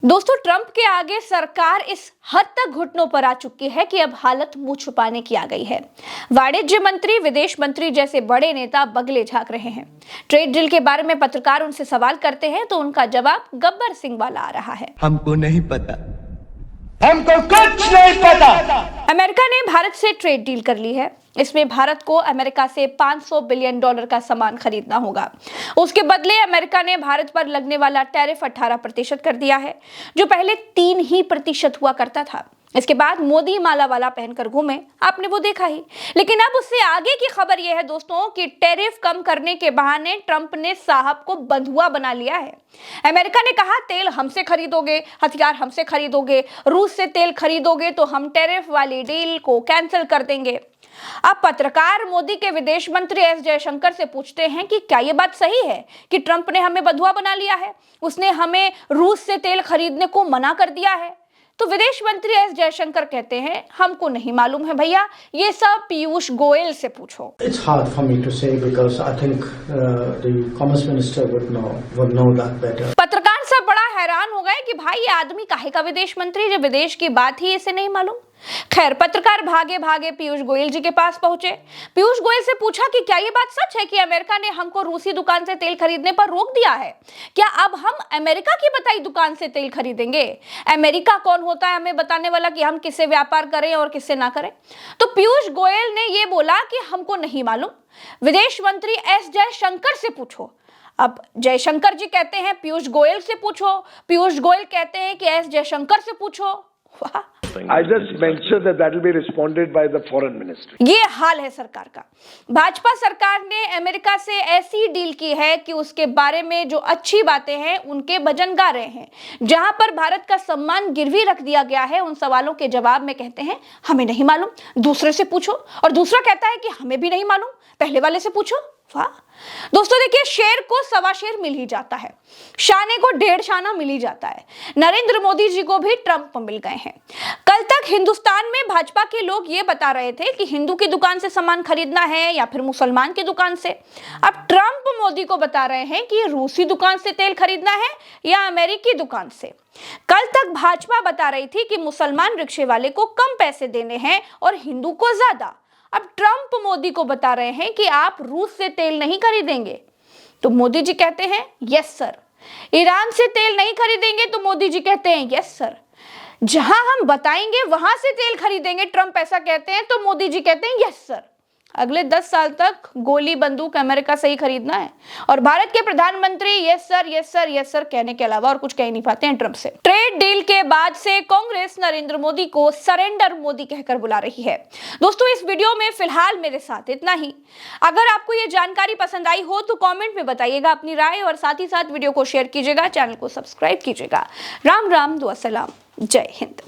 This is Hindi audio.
दोस्तों, ट्रंप के आगे सरकार इस हद तक घुटनों पर आ चुकी है कि अब हालत मुंह छुपाने की आ गई है। वाणिज्य मंत्री, विदेश मंत्री जैसे बड़े नेता बगले झांक रहे हैं। ट्रेड डील के बारे में पत्रकार उनसे सवाल करते हैं तो उनका जवाब गब्बर सिंह वाला आ रहा है। हमको नहीं पता, हमको कुछ नहीं पता। अमेरिका ने भारत से ट्रेड डील कर ली है। इसमें भारत को अमेरिका से $500 बिलियन का सामान खरीदना होगा। उसके बदले अमेरिका ने भारत पर लगने वाला टैरिफ 18% कर दिया है, जो पहले 3% हुआ करता था। इसके बाद मोदी माला वाला पहनकर घूमे, आपने वो देखा ही। लेकिन अब उससे आगे की खबर यह है दोस्तों कि टैरिफ कम करने के बहाने ट्रंप ने साहब को बंधुआ बना लिया है। अमेरिका ने कहा, तेल हमसे खरीदोगे, हथियार हमसे खरीदोगे, रूस से तेल खरीदोगे तो हम टैरिफ वाली डील को कैंसिल कर देंगे। अब पत्रकार मोदी के विदेश मंत्री एस जयशंकर से पूछते हैं कि क्या यह बात सही है कि ट्रंप ने हमें बंधुआ बना लिया है, उसने हमें रूस से तेल खरीदने को मना कर दिया है। तो विदेश मंत्री एस जयशंकर कहते हैं, हमको नहीं मालूम है भैया, ये सब पीयूष गोयल से पूछो। It's hard for me to say because I think the commerce minister would know that better. पत्रकार सब बड़ा हैरान हो गए कि भाई ये आदमी काहे का विदेश मंत्री, जब विदेश की बात ही इसे नहीं मालूम। खैर, पत्रकार भागे भागे पीयूष गोयल जी के पास पहुंचे। पीयूष गोयल से पूछा कि क्या ये बात सच है कि अमेरिका ने हमको रूसी दुकान से तेल खरीदने पर रोक दिया है? क्या अब हम अमेरिका की बताई दुकान से तेल खरीदेंगे? अमेरिका कौन होता है हमें बताने वाला कि हम किससे व्यापार करें और किससे ना करें? तो पीयूष गोयल ने ये बोला कि हमको नहीं मालूम, विदेश मंत्री एस जयशंकर से पूछो। अब जयशंकर जी कहते हैं पीयूष गोयल से पूछो, पीयूष गोयल कहते हैं कि एस जयशंकर से पूछो। वाह! I just mentioned that will be responded by the foreign ministry. ये हाल है सरकार का। भाजपा सरकार ने अमेरिका से ऐसी डील की है कि उसके बारे में जो अच्छी बातें हैं उनके भजन गा रहे हैं। जहां पर भारत का सम्मान गिरवी रख दिया गया है, उन सवालों के जवाब में कहते हैं हमें नहीं मालूम, दूसरे से पूछो। और दूसरा कहता है कि हमें भी नहीं मालूम, पहले वाले से पूछो। वाह दोस्तों, देखिए, शेर को सवा शेर मिल ही जाता है, शाने को 1.5 शाना मिल ही जाता है। नरेंद्र मोदी जी को भी ट्रंप मिल गए हैं। कल तक हिंदुस्तान में भाजपा के लोग ये बता रहे थे कि हिंदू की दुकान से सामान खरीदना है या फिर मुसलमान की दुकान से। अब ट्रंप मोदी को बता रहे हैं कि रूसी दुकान से तेल खरीदना है या अमेरिकी दुकान से। कल तक भाजपा बता रही थी कि मुसलमान रिक्शे वाले को कम पैसे देने हैं और हिंदू को ज्यादा। अब ट्रंप मोदी को बता रहे हैं कि आप रूस से तेल नहीं खरीदेंगे, तो मोदी जी कहते हैं यस सर। ईरान से तेल नहीं खरीदेंगे तो मोदी जी कहते हैं यस सर। जहां हम बताएंगे वहां से तेल खरीदेंगे, ट्रंप ऐसा कहते हैं तो मोदी जी कहते हैं यस सर। अगले 10 साल तक गोली बंदूक अमेरिका से ही खरीदना है और भारत के प्रधानमंत्री yes sir yes sir yes sir कहने के अलावा और कुछ कह नहीं पाते हैं ट्रंप से। ट्रेड डील के बाद से कांग्रेस नरेंद्र मोदी को सरेंडर मोदी कहकर बुला रही है। दोस्तों, इस वीडियो में फिलहाल मेरे साथ इतना ही। अगर आपको ये जानकारी पसंद आई हो तो कॉमेंट में बताइएगा अपनी राय और साथ ही साथ वीडियो को शेयर कीजिएगा, चैनल को सब्सक्राइब कीजिएगा। राम राम, दुआ सलाम, जय हिंद।